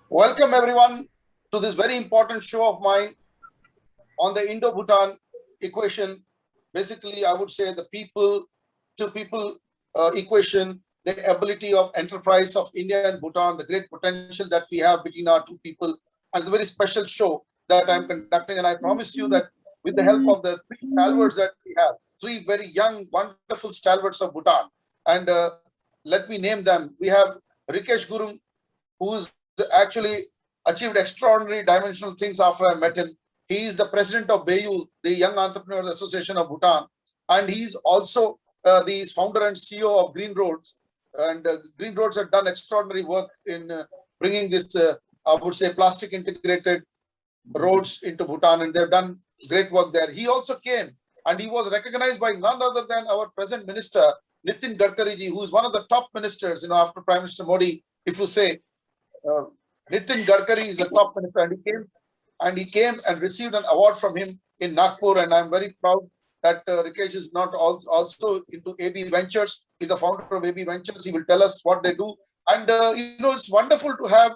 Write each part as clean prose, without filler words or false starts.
Welcome everyone to this very important show of mine on the Indo-Bhutan equation. Basically, I would say the people to people equation, the ability of enterprise of India and Bhutan, the great potential that we have between our two people. And it's a very special show that I'm conducting. And I promise you that with the help of the three stalwarts that we have, three very young, wonderful stalwarts of Bhutan. And let me name them. We have RIKESH Gurung, who's actually achieved extraordinary dimensional things after I met him. He is the president of BAEyul, the Young Entrepreneurs Association of Bhutan, and he's also the founder and CEO of Green Roads. And Green Roads have done extraordinary work in bringing this, I would say, plastic integrated roads into Bhutan, and they've done great work there. He also came and he was recognized by none other than our present minister, Nitin Gadkari ji, who is one of the top ministers, after Prime Minister Modi, if you say, Nitin Gadkari is a top minister, and he came and received an award from him in Nagpur, and I'm very proud that Rikesh is not also into AB Ventures. He's the founder of AB Ventures. He will tell us what they do, and it's wonderful to have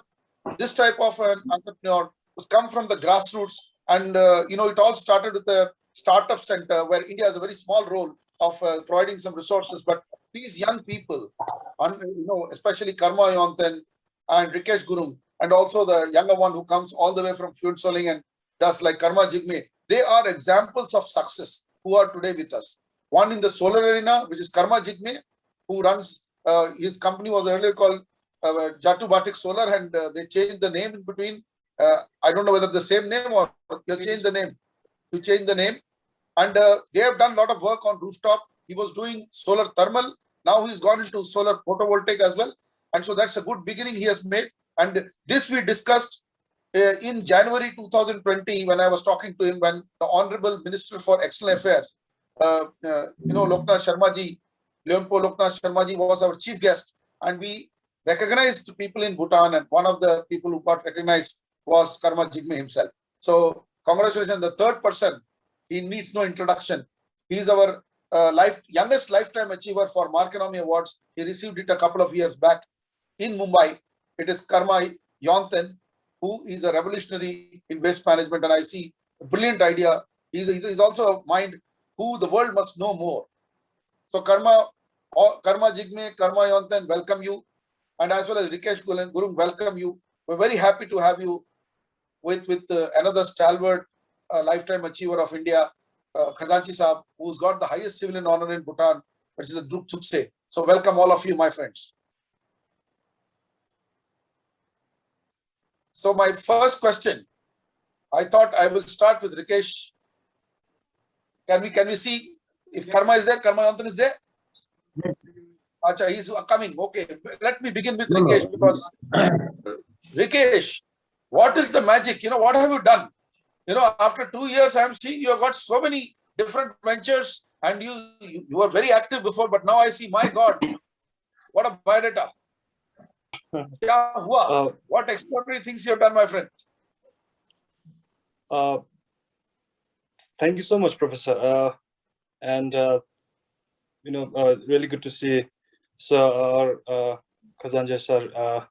this type of an entrepreneur who's come from the grassroots, and it all started with a startup center where India has a very small role of providing some resources, but these young people, especially Karma Yonten and Rikesh Gurung, and also the younger one who comes all the way from fluid soling and does like Karma JIGME. They are examples of success who are today with us. One in the solar arena, which is Karma JIGME, who runs, his company was earlier called Jatu Batik Solar, and they changed the name in between. I don't know whether the same name or you change the name. You change the name. And they have done a lot of work on rooftop. He was doing solar thermal. Now he's gone into solar photovoltaic as well. And so that's a good beginning he has made. And this we discussed in January 2020 when I was talking to him, when the Honorable Minister for External Affairs, Loknath Sharma ji, Leonpo Loknath Sharma ji was our chief guest. And we recognized people in Bhutan, and one of the people who got recognized was Karma JIGME himself. So congratulations, the third person. He needs no introduction. He is our youngest lifetime achiever for MARKENOMY Awards. He received it a couple of years back in Mumbai. It is Karma Yonten, who is a revolutionary in waste management, and I see a brilliant idea. He's also a mind who the world must know more. So Karma JIGME, Karma Yonten, welcome you, and as well as Rikesh Gurung, welcome you. We're very happy to have you with another stalwart lifetime achiever of India, KHAZANCHI Saab, who's got the highest civilian honor in Bhutan, which is the DRUK THUKSEY. So welcome all of you, my friends. So my first question, I thought I will start with Rikesh. Can we see if Karma is there? Karma Yonten is there? Acha, he's coming. Okay, let me begin with Rikesh, because Rikesh, what is the magic? What have you done? After 2 years, I'm seeing you have got so many different ventures, and you were very active before, but now I see, my God, what a biodata. What extraordinary things you have done, my friend. Thank you so much, Professor. And really good to see Sir KHAZANCHI sir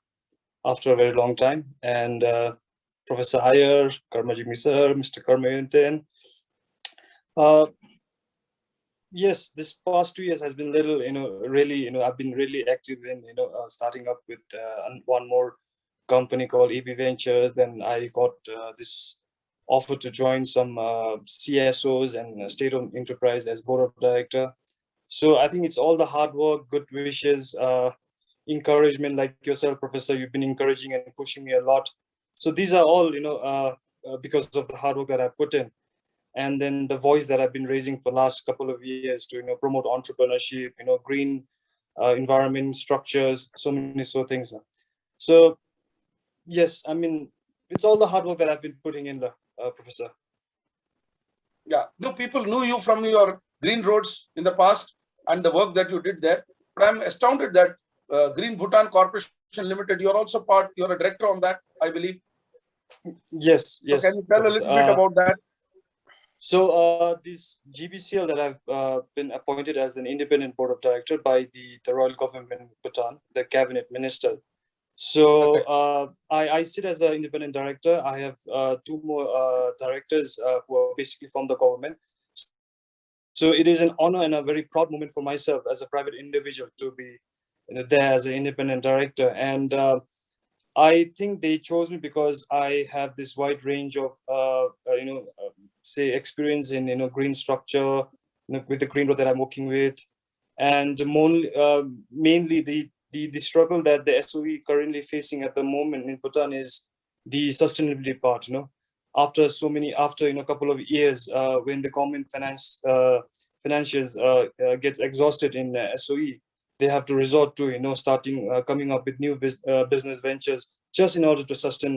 after a very long time, and Professor Iyer, Karma JIGME sir, Mr. Karma Yonten. Yes, this past 2 years has been little, really, I've been really active in, starting up with one more company called EB Ventures. Then I got this offer to join some CSOs and state-owned enterprise as board of director. So I think it's all the hard work, good wishes, encouragement, like yourself, Professor. You've been encouraging and pushing me a lot. So these are all, because of the hard work that I put in. And then the voice that I've been raising for the last couple of years to promote entrepreneurship, green environment structures, so many things. So yes, I mean, it's all the hard work that I've been putting in, Professor. Yeah, people knew you from your Green Roads in the past and the work that you did there. But I'm astounded that Green Bhutan Corporation Limited, you're also you're a director on that, I believe. Yes, yes. So can you tell a little bit about that? So this GBCL that I've been appointed as an independent board of director by the Royal Government of Bhutan, the cabinet minister. So I sit as an independent director. I have two more directors who are basically from the government. So it is an honor and a very proud moment for myself as a private individual to be there as an independent director. And I think they chose me because I have this wide range of say experience in green structure, with the green road that I'm working with, and mainly the struggle that the SOE currently facing at the moment in Bhutan is the sustainability part. After a couple of years, when the government financials gets exhausted in SOE, they have to resort to coming up with new business ventures just in order to sustain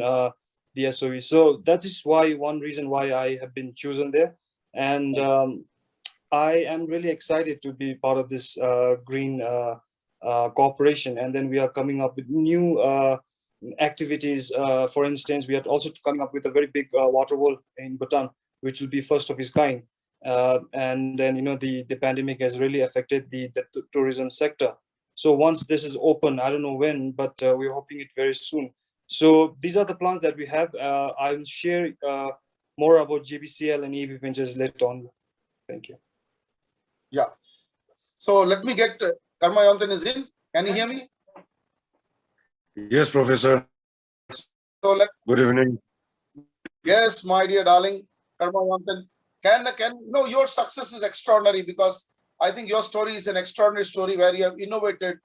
the SOE. So that is one reason why I have been chosen there, and I am really excited to be part of this green cooperation. And then we are coming up with new activities. For instance, we are also coming up with a very big water wall in Bhutan, which will be first of its kind. And then the pandemic has really affected the tourism sector. So once this is open, I don't know when, but we're hoping it very soon. So these are the plans that we have. I will share more about GBCL and EB Ventures later on. Thank you. Yeah. So let me get Karma Yonten is in. Can you hear me? Yes, Professor. So good evening. Yes, my dear darling, Karma Yonten. Your success is extraordinary, because I think your story is an extraordinary story where you have innovated,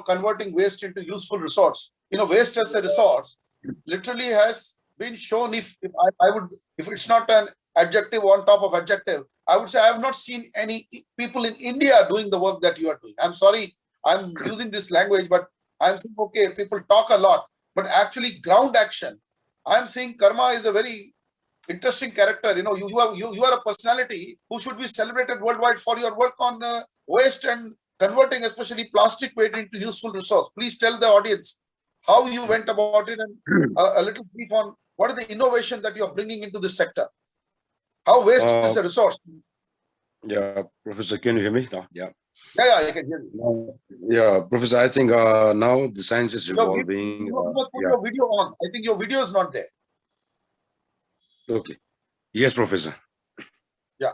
converting waste into useful resource. Waste as a resource literally has been shown. If it's not an adjective on top of adjective, I would say I have not seen any people in India doing the work that you are doing. I'm sorry, I'm using this language, but I'm saying, okay, people talk a lot, but actually ground action. I'm saying Karma is a very interesting character. You are a personality who should be celebrated worldwide for your work on waste and converting, especially plastic waste, into useful resource. Please tell the audience how you went about it, and a little brief on what is the innovation that you are bringing into this sector. How waste is a resource. Yeah, Professor, can you hear me? No, yeah. Yeah, I can hear you. Yeah, Professor, I think now the science is evolving. You must put your video on. I think your video is not there. Okay. Yes, Professor. Yeah.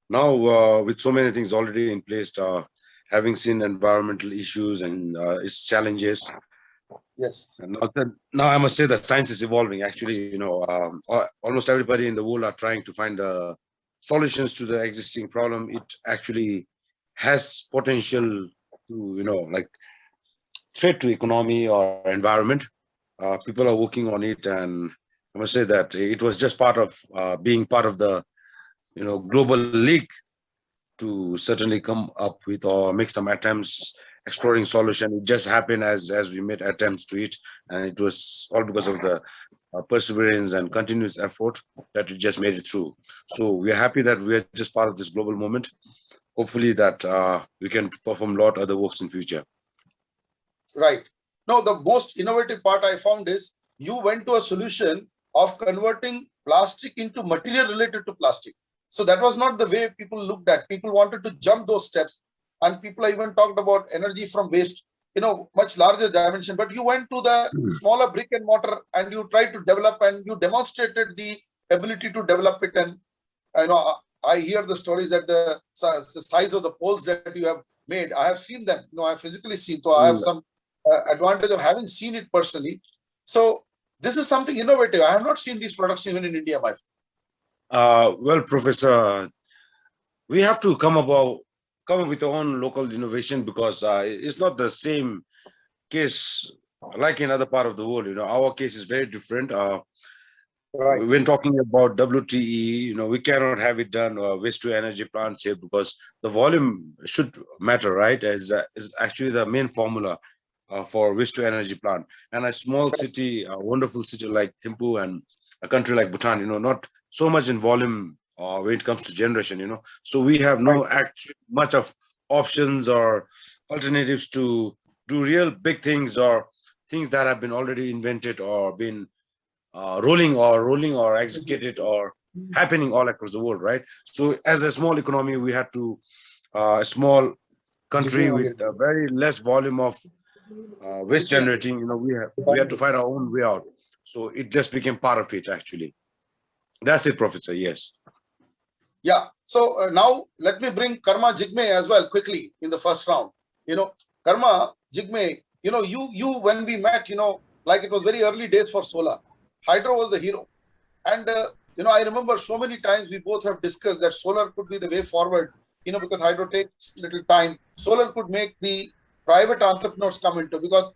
Now, with so many things already in place, having seen environmental issues and its challenges. Yes. Now I must say that science is evolving. Actually, almost everybody in the world are trying to find the solutions to the existing problem. It actually has potential to, like threat to economy or environment. People are working on it, and I must say that it was just part of being part of the global league to certainly come up with or make some attempts exploring solution. It just happened as we made attempts to it, and it was all because of the perseverance and continuous effort that we just made it through. So we are happy that we are just part of this global movement. Hopefully that we can perform a lot of other works in future. Right. No, the most innovative part I found is you went to a solution of converting plastic into material related to plastic. So that was not the way people looked at. People wanted to jump those steps, and people even talked about energy from waste, much larger dimension. But you went to the smaller brick and mortar, and you tried to develop, and you demonstrated the ability to develop it. And I hear the stories that the size of the poles that you have made, I have seen them. I have physically seen. So I have some advantage of having seen it personally. So this is something innovative. I have not seen these products even in India, my friend. Well, Professor, we have to come up with our own local innovation, because it's not the same case like in other part of the world. Our case is very different. Right. When talking about WTE, we cannot have it done waste to energy plants here, because the volume should matter, right? Is actually the main formula for waste to energy plant. And a small city, a wonderful city like Thimphu, and a country like Bhutan, not so much in volume when it comes to generation, so we have no actually much of options or alternatives to do real big things, or things that have been already invented or been rolling or executed or happening all across the world, right? So as a small economy, we had to a small country with a very less volume of waste generating, we had to find our own way out. So it just became part of it, actually. That's it, Professor. Yes. Yeah. So now let me bring Karma Jigme as well quickly in the first round. Karma Jigme, you when we met, like it was very early days for solar. Hydro was the hero. And, I remember so many times we both have discussed that solar could be the way forward, because hydro takes little time. Solar could make the private entrepreneurs come into, because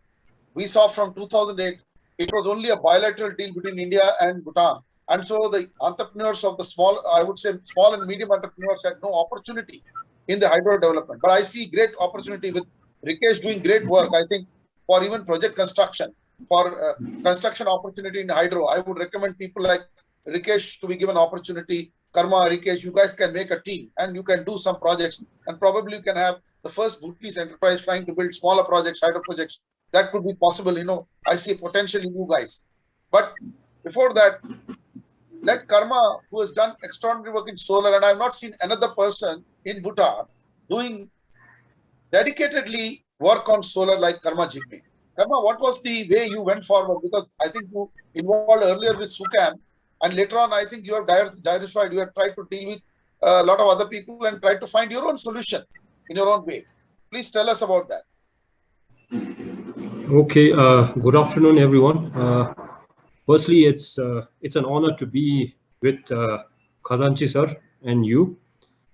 we saw from 2008, it was only a bilateral deal between India and Bhutan. And so the entrepreneurs of the small, I would say small and medium entrepreneurs had no opportunity in the hydro development. But I see great opportunity with RIKESH doing great work, I think, for even project construction, for construction opportunity in hydro. I would recommend people like RIKESH to be given opportunity. Karma, RIKESH, you guys can make a team and you can do some projects, and probably you can have the first Bhutanese enterprise trying to build smaller projects, hydro projects. That could be possible. I see potential in you guys. But before that, let Karma, who has done extraordinary work in solar, and I have not seen another person in Bhutan doing dedicatedly work on solar like Karma Jigme. Karma, what was the way you went forward? Because I think you involved earlier with SUCAM, and later on, I think you have diversified. You have tried to deal with a lot of other people and tried to find your own solution in your own way. Please tell us about that. Okay. Good afternoon, everyone. Firstly, it's an honor to be with KHAZANCHI sir and you.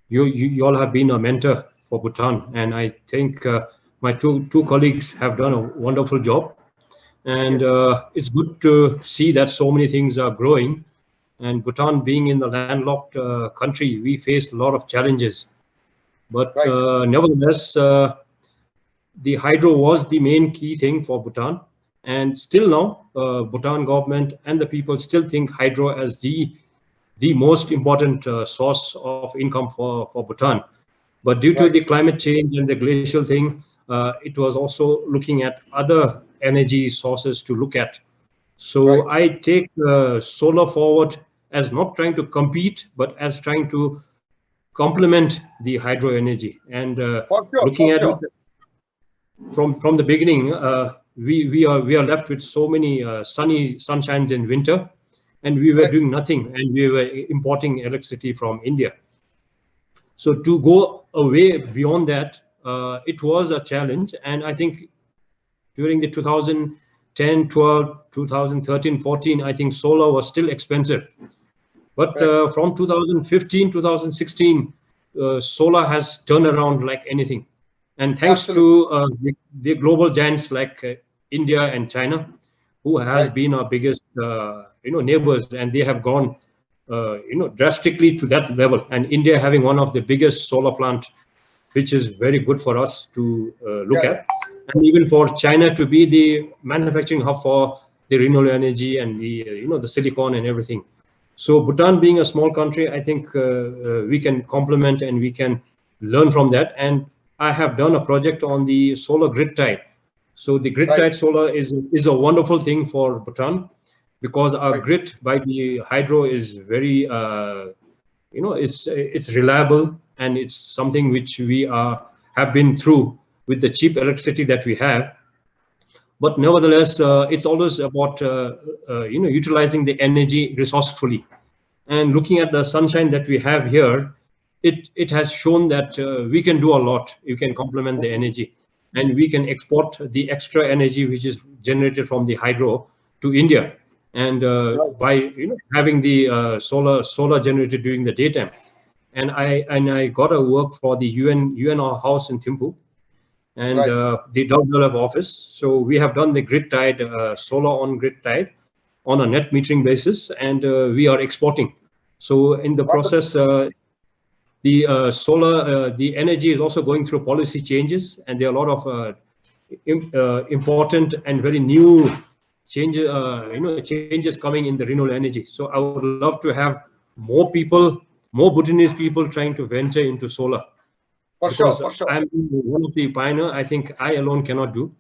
You all have been a mentor for Bhutan, and I think my two colleagues have done a wonderful job. And it's good to see that so many things are growing. And Bhutan being in the landlocked country, we face a lot of challenges. But nevertheless, the hydro was the main key thing for Bhutan. And still now, Bhutan government and the people still think hydro as the most important source of income for Bhutan. But due to the climate change and the glacial thing, it was also looking at other energy sources to look at. So I take solar forward as not trying to compete, but as trying to complement the hydro energy. And looking at it from the beginning, we are left with so many sunshines in winter, and we were doing nothing, and we were importing electricity from India. So to go away beyond that, it was a challenge. And I think during the 2010, 12, 2013, 14, I think solar was still expensive. But from 2015, 2016, solar has turned around like anything. And thanks to the global giants like India and China, who has been our biggest neighbors, and they have gone drastically to that level. And India having one of the biggest solar plant, which is very good for us to look at, and even for China to be the manufacturing hub for the renewable energy and the the silicon and everything. So Bhutan being a small country, I think we can complement and we can learn from that. And I have done a project on the solar grid tie. So the grid tied solar is a wonderful thing for Bhutan, because our grid by the hydro is very it's reliable, and it's something which we have been through with the cheap electricity that we have. But nevertheless, it's always about utilizing the energy resourcefully. And looking at the sunshine that we have here, it has shown that we can do a lot. You can complement the energy, and we can export the extra energy which is generated from the hydro to India. And by having the solar generated during the daytime. And I got a work for the UN house in Thimphu, and the WWF office. So we have done the grid tied solar on grid tied on a net metering basis, and we are exporting. So in the process, the solar, the energy is also going through policy changes, and there are a lot of important and very new changes, changes coming in the renewable energy. So I would love to have more people, more Bhutanese people trying to venture into solar. For sure. I'm one of the pioneers. I think I alone cannot do,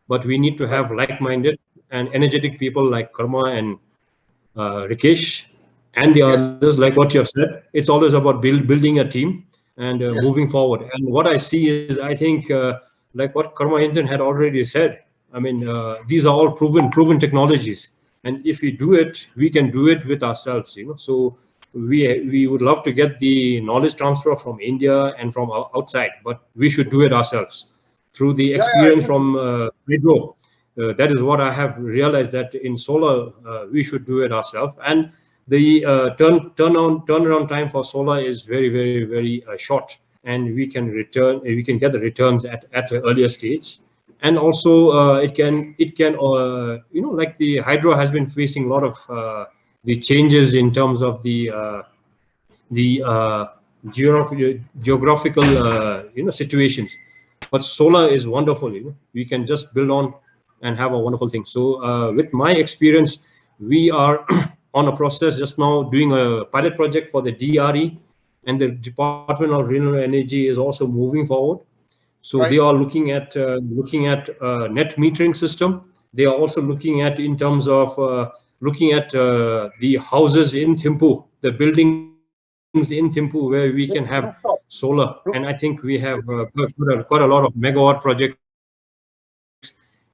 but we need to have like-minded and energetic people like Karma and RIKESH and the others, like what you have said. It's always about building a team and moving forward. And what I see is, I think, like what Karma Engine had already said, I mean, these are all proven technologies, and if we do it, we can do it with ourselves, you know. So we would love to get the knowledge transfer from India and from outside, but we should do it ourselves through the experience from hydro. That is what I have realized, that in solar we should do it ourselves, and the turnaround time for solar is very short, and we can get the returns at an earlier stage. And also it can you know, like the hydro has been facing a lot of the changes in terms of the geographical you know, situations, but solar is wonderful, you know. We can just build on and have a wonderful thing. So with my experience, we are on a process just now doing a pilot project for the DRE, and the Department of Renewable Energy is also moving forward. So they are looking at net metering system. They are also looking at, in terms of the houses in Thimphu, the buildings in Thimphu, where we can have solar. And I think we have quite a lot of megawatt projects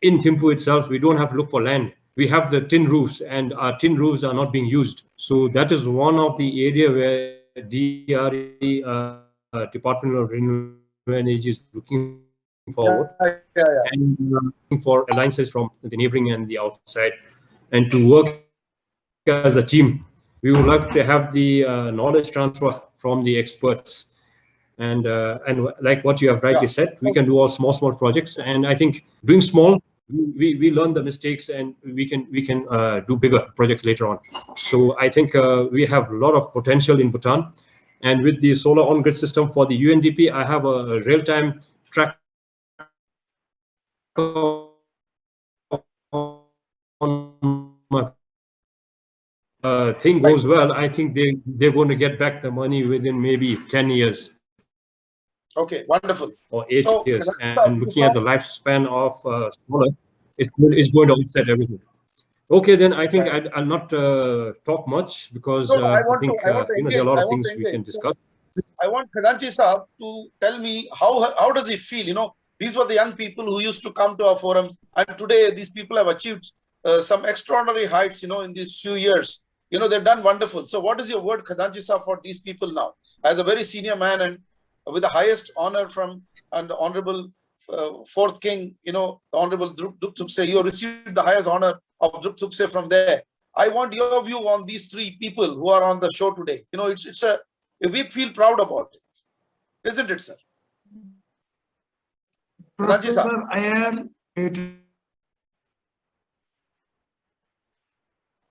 in Thimphu itself. We don't have to look for land. We have the tin roofs, and our tin roofs are not being used. So that is one of the area where DRE, Department of Renewable Energy, is looking forward and looking for alliances from the neighboring and the outside, and to work as a team. We would like to have the knowledge transfer from the experts, and like what you have rightly said, we can do all small projects, and I think doing small, we learn the mistakes, and we can do bigger projects later on. So I think we have a lot of potential in Bhutan, and with the solar on-grid system for the UNDP, I have a real-time track on my thing goes well. I think they're going to get back the money within maybe 10 years. Okay, wonderful. Or 8 years. And looking at the lifespan of solar, it's going to offset everything. Okay, then I think I'll not talk much, because I think you know, there are a lot of things we can discuss. I want Khazanchi Saab to tell me how does he feel? You know, these were the young people who used to come to our forums, and today these people have achieved some extraordinary heights, you know, in these few years. You know, they've done wonderful. So what is your word, Khazanchi Saab, for these people now? As a very senior man and with the highest honor from and the Honorable Fourth King, you know, the Honorable DRUK THUKSEY, you received the highest honor of DRUK THUKSEY from there. I want your view on these three people who are on the show today. You know, we feel proud about it, isn't it, sir? Professor Iyer,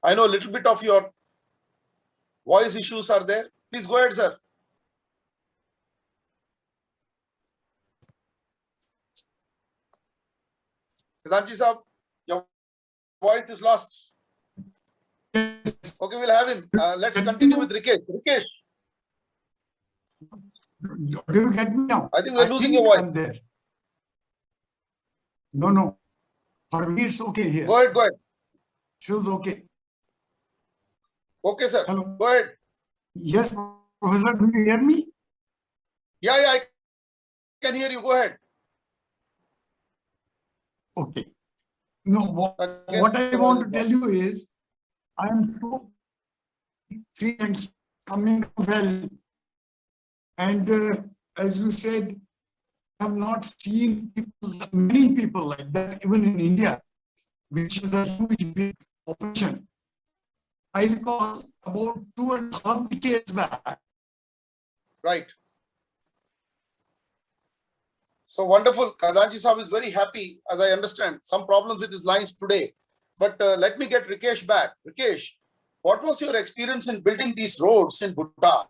I know a little bit of your voice issues are there. Please go ahead, sir. Khazanchi Saab, your voice is lost. Okay, we'll have him. Let's continue with Rikesh. Rikesh. Do you get me now? I think we're losing your voice. I'm there. No. For me, it's okay here. Go ahead. Shows okay. Okay, sir. Hello. Go ahead. Yes, Professor, do you hear me? Yeah, I can hear you. Go ahead. Okay. No, what I want to tell you is, I am so free and coming well. And as you said, I have not seen many people like that, even in India, which is a huge big operation. I recall about 2.5 decades back. Right. So wonderful. Khazanchi Saab is very happy, as I understand. Some problems with his lines today. But let me get Rikesh back. Rikesh, what was your experience in building these roads in Bhutan?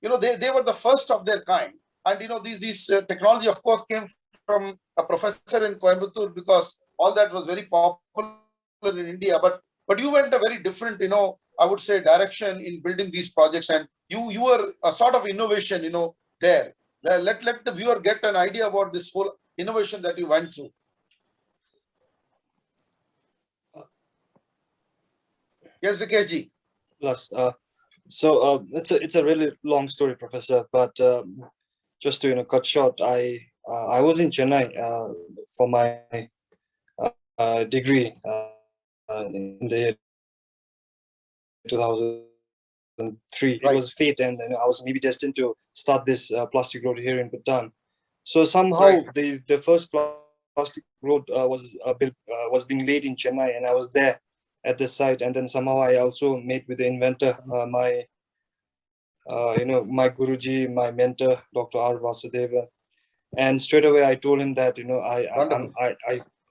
You know, they were the first of their kind. And, you know, these technology, of course, came from a professor in Coimbatore, because all that was very popular in India. But you went a very different, you know, I would say, direction in building these projects. And you were a sort of innovation, you know, there. Let the viewer get an idea about this whole innovation that you went through. Yes, Rikesh ji. Plus, so it's a really long story, Professor. But just to cut short, I was in Chennai for my degree in the year 2003. Right. It was fate, and I was maybe destined to start this plastic road here in Bhutan. So somehow the first plastic road was being laid in Chennai, and I was there at the site. And then somehow I also met with the inventor, my Guruji, my mentor, Dr. R. Vasudeva. And straight away I told him that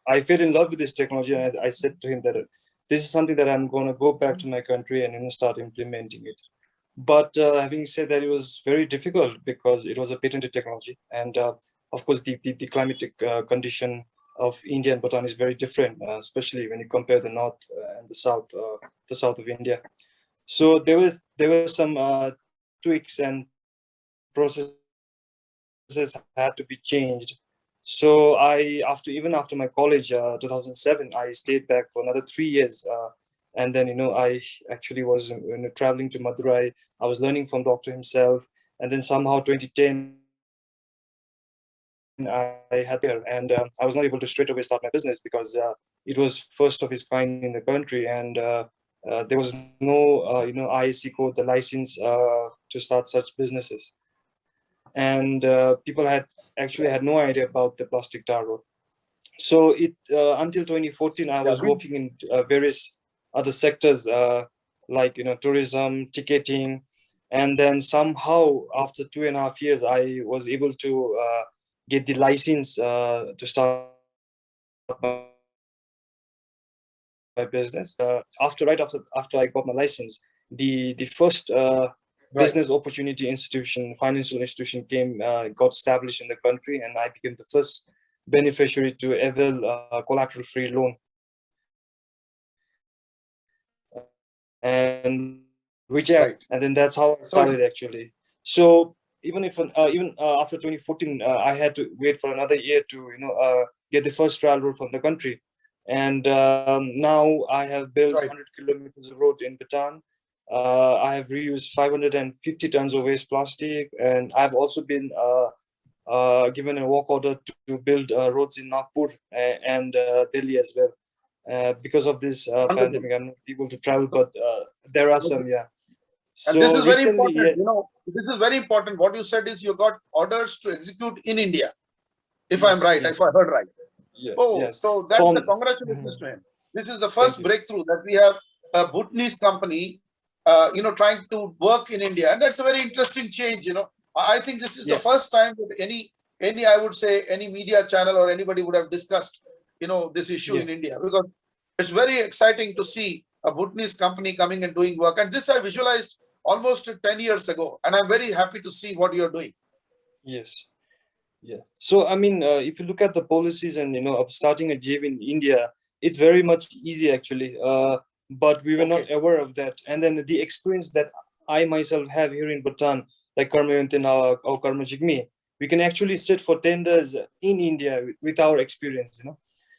I fell in love with this technology, and I said to him that this is something that I'm going to go back to my country and start implementing it. But having said that, it was very difficult because it was a patented technology, and of course the climatic condition of India and Bhutan is very different, especially when you compare the north and the south of India. So there were some tweaks and processes had to be changed. So even after my college, 2007, I stayed back for another 3 years. And then, I actually was traveling to Madurai. I was learning from Doctor himself. And then somehow 2010, I had there, and I was not able to straight away start my business because it was first of its kind in the country. And there was no, ISC code, the license to start such businesses. And people had no idea about the plastic tar road. So until 2014, I was working in various other sectors like tourism, ticketing, and then somehow after 2.5 years, I was able to get the license to start my business. After I got my license, the first business opportunity institution, financial institution got established in the country, and I became the first beneficiary to avail collateral-free loan. And and then that's how I started actually. So even after 2014, I had to wait for another year to get the first trial road from the country. And now I have built 100 kilometers of road in Bhutan. I have reused 550 tons of waste plastic, and I've also been given a work order to build roads in Nagpur and Delhi as well. Because of this pandemic, I'm not able to travel, but there are some, yeah. So and this is very important. This is very important. What you said is you got orders to execute in India, if I'm right, if I heard right. Yes, so that's the congratulations to him. This is the first breakthrough that we have a Bhutanese company, trying to work in India, and that's a very interesting change. I think this is the first time that any I would say any media channel or anybody would have discussed, this issue in India, because it's very exciting to see a Bhutanese company coming and doing work. And this I visualized almost 10 years ago, and I'm very happy to see what you're doing. Yes. Yeah. So, I mean, if you look at the policies and, of starting a JV in India, it's very much easy actually. But we were not aware of that. And then the experience that I myself have here in Bhutan, like Karma YONTEN or Karma JIGME, we can actually sit for tenders in India with our experience,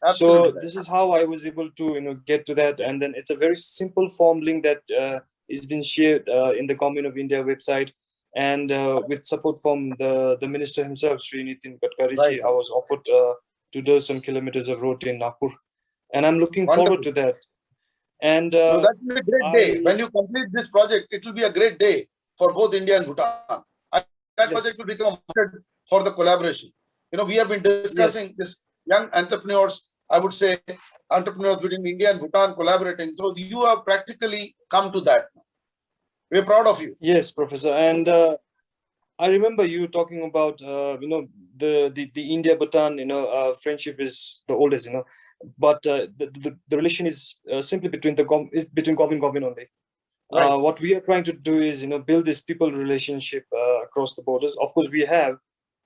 Absolutely. So this is how I was able to, get to that. And then it's a very simple form link that is been shared in the Government of India website. And with support from the minister himself, Sri Nitin Gadkariji, I was offered to do some kilometers of road in Nagpur. And I'm looking forward to that. And so that will be a great day. When you complete this project, it will be a great day for both India and Bhutan. That project will become for the collaboration. We have been discussing this young entrepreneurs, I would say entrepreneurs between India and Bhutan collaborating. So you have practically come to that. We're proud of you. Yes, Professor. And I remember you talking about, the India-Bhutan, friendship is the oldest, but the relation is simply between government only. What we are trying to do is, build this people relationship across the borders. Of course, we have,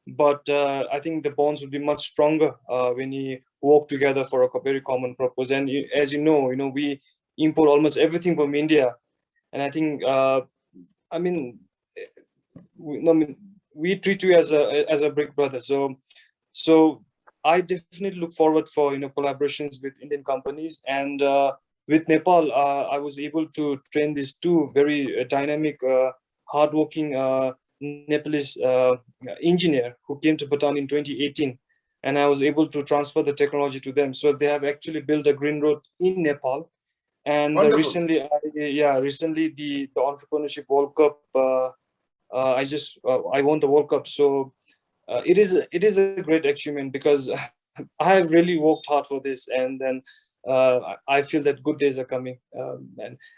but I think the bonds will be much stronger when we work together for a very common purpose. And as you know, we import almost everything from India. And I think, we treat you as a big brother. So I definitely look forward for collaborations with Indian companies. And with Nepal, I was able to train these two very dynamic, hardworking Nepalese engineer who came to Bhutan in 2018. and I was able to transfer the technology to them. So they have actually built a green road in Nepal. And recently, recently the Entrepreneurship World Cup, I won the World Cup. So it is a great achievement, because I have really worked hard for this, and then I feel that good days are coming.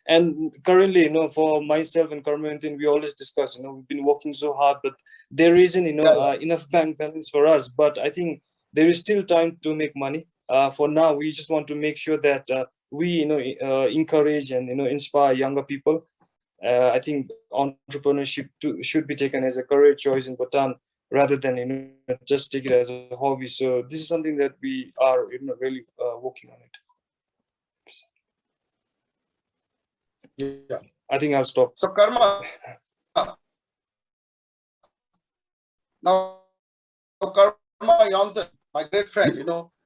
And currently, for myself and Karma Yonten, we always discuss, we've been working so hard, but there isn't, enough bank balance for us. But I think there is still time to make money. For now, we just want to make sure that we, encourage and, inspire younger people. I think entrepreneurship should be taken as a career choice in Bhutan, rather than just take it as a hobby. So this is something that we are really working on it. Yeah. I think I'll stop. So Karma, now Karma Yonten, my great friend,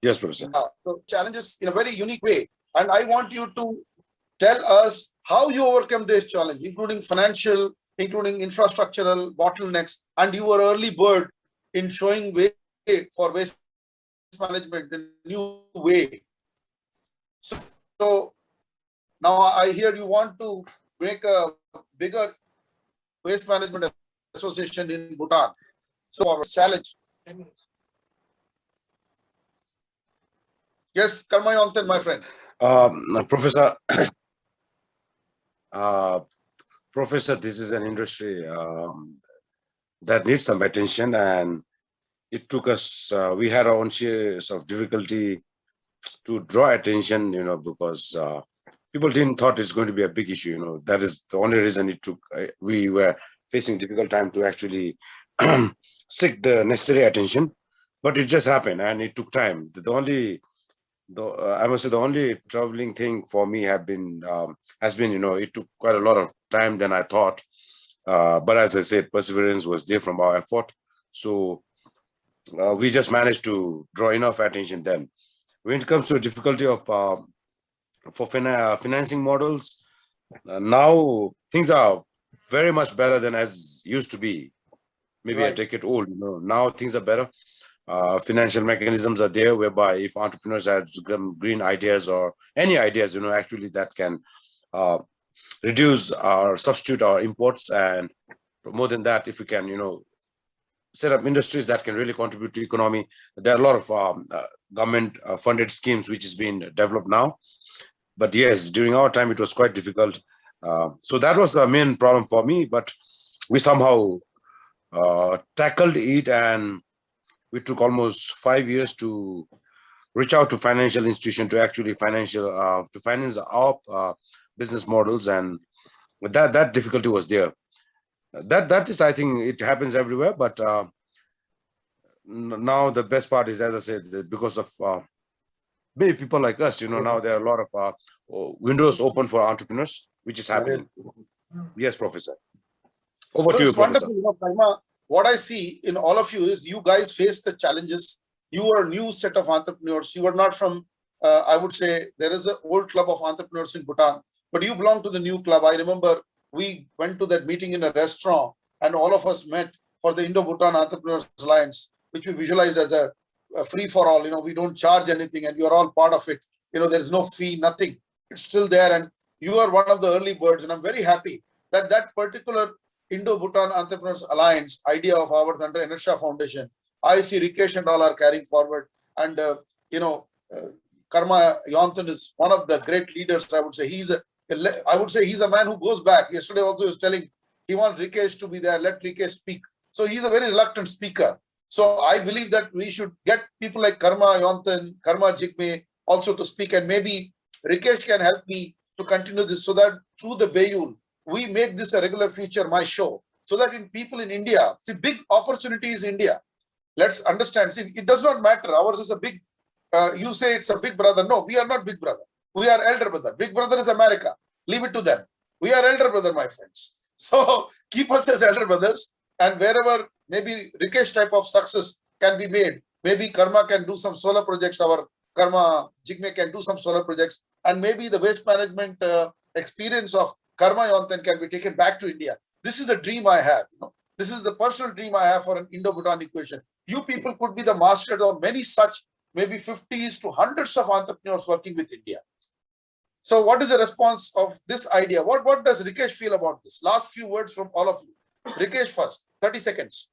Yes, Professor. So challenges in a very unique way, and I want you to tell us how you overcome this challenge, including financial, including infrastructural bottlenecks, and you were early bird in showing way for waste management in a new way. So now I hear you want to make a bigger waste management association in Bhutan. So our challenge. Yes, Karma Yonten, my friend. Professor, Professor, this is an industry that needs some attention, and it took us, we had our own shares of difficulty to draw attention, because people didn't thought it's going to be a big issue, that is the only reason it took, we were facing difficult time to actually seek the necessary attention, but it just happened and it took time. I must say the only troubling thing for me has been, it took quite a lot of time than I thought. But as I said, perseverance was there from our effort. So we just managed to draw enough attention then. When it comes to difficulty of for financing models, now things are very much better than as used to be. Maybe Right. I take it old, now things are better. Financial mechanisms are there whereby if entrepreneurs have green ideas or any ideas, actually that can reduce or substitute our imports, and more than that, if we can, set up industries that can really contribute to economy. There are a lot of government funded schemes which is being developed now. But yes, during our time, it was quite difficult. So that was the main problem for me, but we somehow tackled it, and we took almost 5 years to reach out to financial institution to actually to finance our business models, and that difficulty was there. That is, I think, it happens everywhere. But now the best part is, as I said, that because of many people like us, now there are a lot of windows open for entrepreneurs, which is happening. Yes, Professor. Over So to you, it's Professor. wonderful, Karma. What I see in all of you is you guys face the challenges. You are a new set of entrepreneurs. You are not from, I would say, there is an old club of entrepreneurs in Bhutan, but you belong to the new club. I remember we went to that meeting in a restaurant, and all of us met for the Indo-Bhutan Entrepreneurs Alliance, which we visualized as a free-for-all. We don't charge anything, and you're all part of it. There's no fee, nothing. It's still there, and you are one of the early birds, and I'm very happy that that particular Indo-Bhutan Entrepreneurs Alliance idea of ours under ENERTIA Foundation, I see RIKESH and all are carrying forward. And, Karma Yonten is one of the great leaders. I would say he's a man who goes back. Yesterday also he was telling he wants RIKESH to be there, let RIKESH speak. So he's a very reluctant speaker. So I believe that we should get people like Karma Yonten, Karma JIGME also to speak, and maybe RIKESH can help me to continue this, so that through the BAEyul, we make this a regular feature, my show, so that people in India, see, big opportunity is India. Let's understand. See, it does not matter. Ours is a big, you say it's a big brother. No, we are not big brother. We are elder brother. Big brother is America. Leave it to them. We are elder brother, my friends. So keep us as elder brothers, and wherever maybe RIKESH type of success can be made, maybe Karma can do some solar projects, our Karma JIGME can do some solar projects, and maybe the waste management experience of Karma Yonten can be taken back to India. This is the dream I have. This is the personal dream I have for an Indo-Bhutan equation. You people could be the masters of many such, maybe 50s to hundreds of entrepreneurs working with India. So what is the response of this idea? What does Rikesh feel about this? Last few words from all of you. Rikesh first, 30 seconds.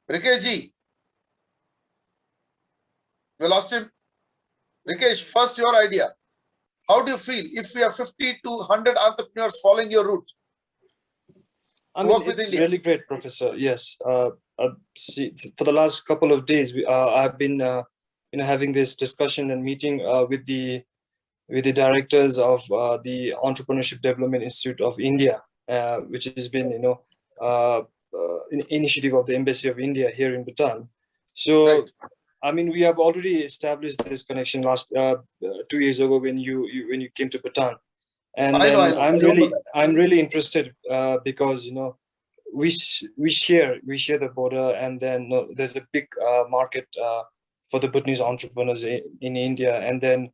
Rikesh ji, we lost him. Rikesh, first your idea. How do you feel if we have 50 to 100 entrepreneurs following your route? I mean, it's really great, Professor. Yes. See, for the last couple of days, I've been having this discussion and meeting with the directors of the Entrepreneurship Development Institute of India, which has been an initiative of the Embassy of India here in Bhutan. So, right. I mean, we have already established this connection last 2 years ago when you came to Bhutan, and I'm really interested because we share the border, and then there's a big market for the Bhutanese entrepreneurs in India, and then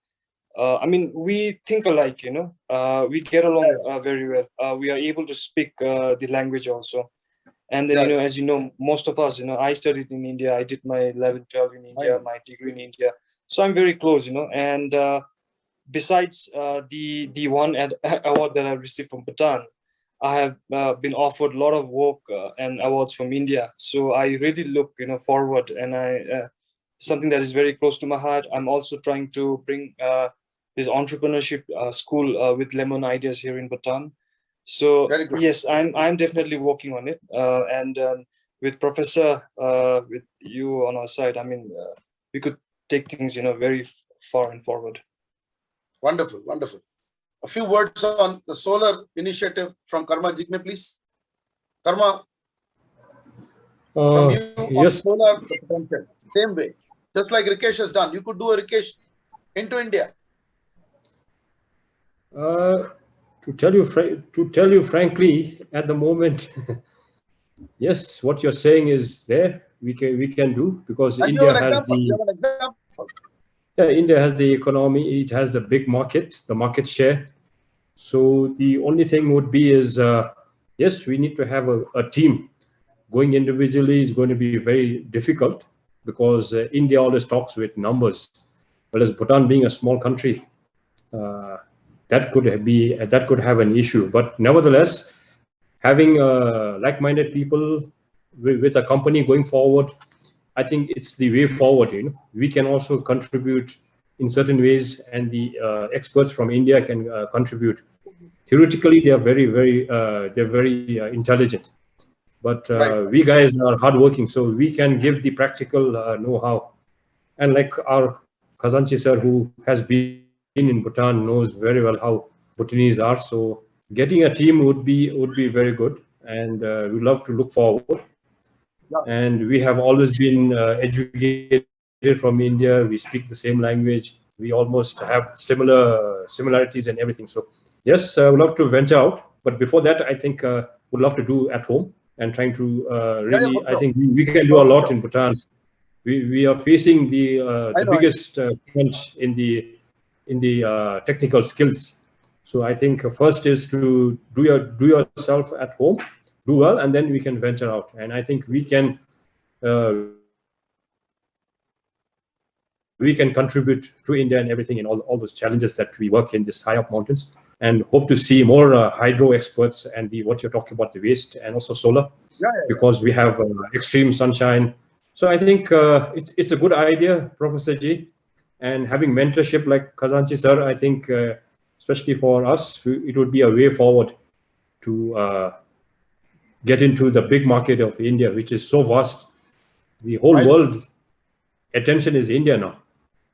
I mean, we think alike, we get along very well. We are able to speak the language also. And then, as you know, most of us, I studied in India. I did my 11, 12 in India, my degree in India. So I'm very close, and besides the one award that I received from Bhutan, I have been offered a lot of work and awards from India. So I really look, forward, and something that is very close to my heart. I'm also trying to bring this entrepreneurship school with Lemon Ideas here in Bhutan. So yes, I'm definitely working on it, and with Professor, with you on our side, I mean, we could take things, very far and forward. Wonderful, wonderful. A few words on the solar initiative from Karma Jigme, please. Karma, from you on solar potential, same way, just like Rikesh has done. You could do a Rikesh into India. To tell you frankly, at the moment, yes, what you're saying is there. We can do, because India has India has the economy. It has the big market, the market share. So the only thing would be is yes, we need to have a team. Going individually is going to be very difficult, because India always talks with numbers, whereas Bhutan being a small country, that could have an issue. But nevertheless, having like-minded people with a company going forward, I think it's the way forward. We can also contribute in certain ways, and the experts from India can contribute. Theoretically, they are very intelligent, but we guys are hardworking, so we can give the practical know-how. And like our KHAZANCHI sir, who has been in Bhutan, knows very well how Bhutanese are. So getting a team would be very good, and we love to look forward. Yeah. And we have always been educated from India. We speak the same language. We almost have similarities and everything. So yes, I would love to venture out, but before that, I think would love to do at home, and trying to really. I think we can do a lot in Bhutan. We are facing the biggest crunch in the technical skills. So I think first is to do yourself at home, do well, and then we can venture out. And I think we can contribute to India and everything, in all those challenges that we work in this high up mountains, and hope to see more hydro experts and what you're talking about, the waste, and also solar, because we have extreme sunshine. So I think it's a good idea, Professor G, and having mentorship like KHAZANCHI sir, I think especially for us, it would be a way forward to get into the big market of India, which is so vast. The whole world's attention is India now,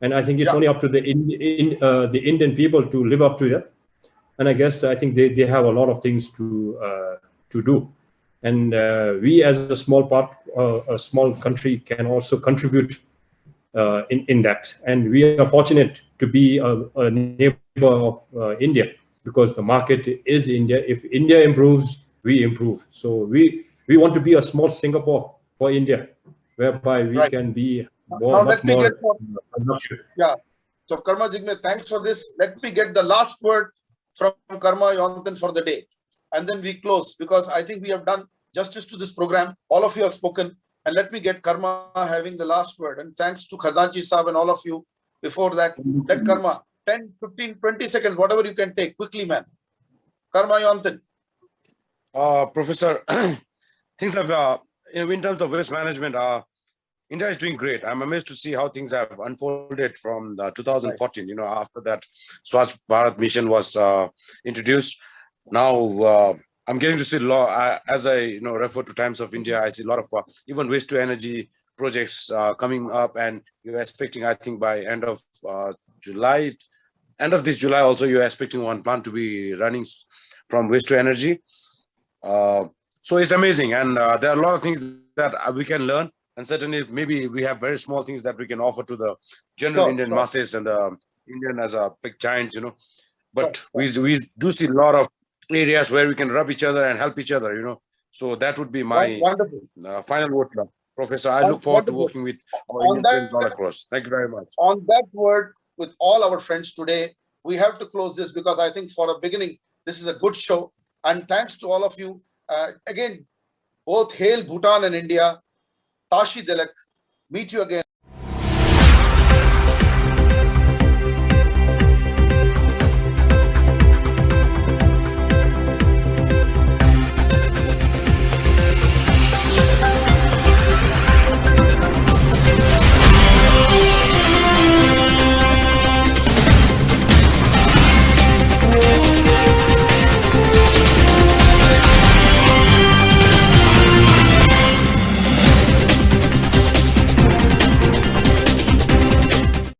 and I think it's only up to the Indian people to live up to that. And I think they have a lot of things to do. And we, as a small country, can also contribute in that. And we are fortunate to be a neighbor of India, because the market is India. If India improves, we improve. So we want to be a small Singapore for India, whereby we can be much more. Yeah. So Karma Jigme, thanks for this. Let me get the last word from Karma Yonten for the day. And then we close, because I think we have done justice to this program. All of you have spoken. And let me get Karma having the last word. And thanks to Khazanchi Saab and all of you. Before that, let Karma, 10, 15, 20 seconds, whatever you can take. Quickly, man. Karma Yonten. Professor, things have, in terms of waste management, India is doing great. I'm amazed to see how things have unfolded from 2014. You know, after that Swachh Bharat mission was introduced. Now I'm getting to see as I refer to Times of India, I see a lot of even waste to energy projects coming up, and you're expecting, I think, by end of July, end of this July also, you're expecting one plant to be running from waste to energy. So it's amazing, and there are a lot of things that we can learn, and certainly maybe we have very small things that we can offer to the general Indian masses and Indian as a big giants, but we do see a lot of areas where we can rub each other and help each other, so that would be my final word now. Professor, I look forward to working with our Indian friends all across. Thank you very much. On that word, with all our friends today, we have to close this, because I think for a beginning, this is a good show. And thanks to all of you. Again, both hail Bhutan and India. Tashi Dilek. Meet you again.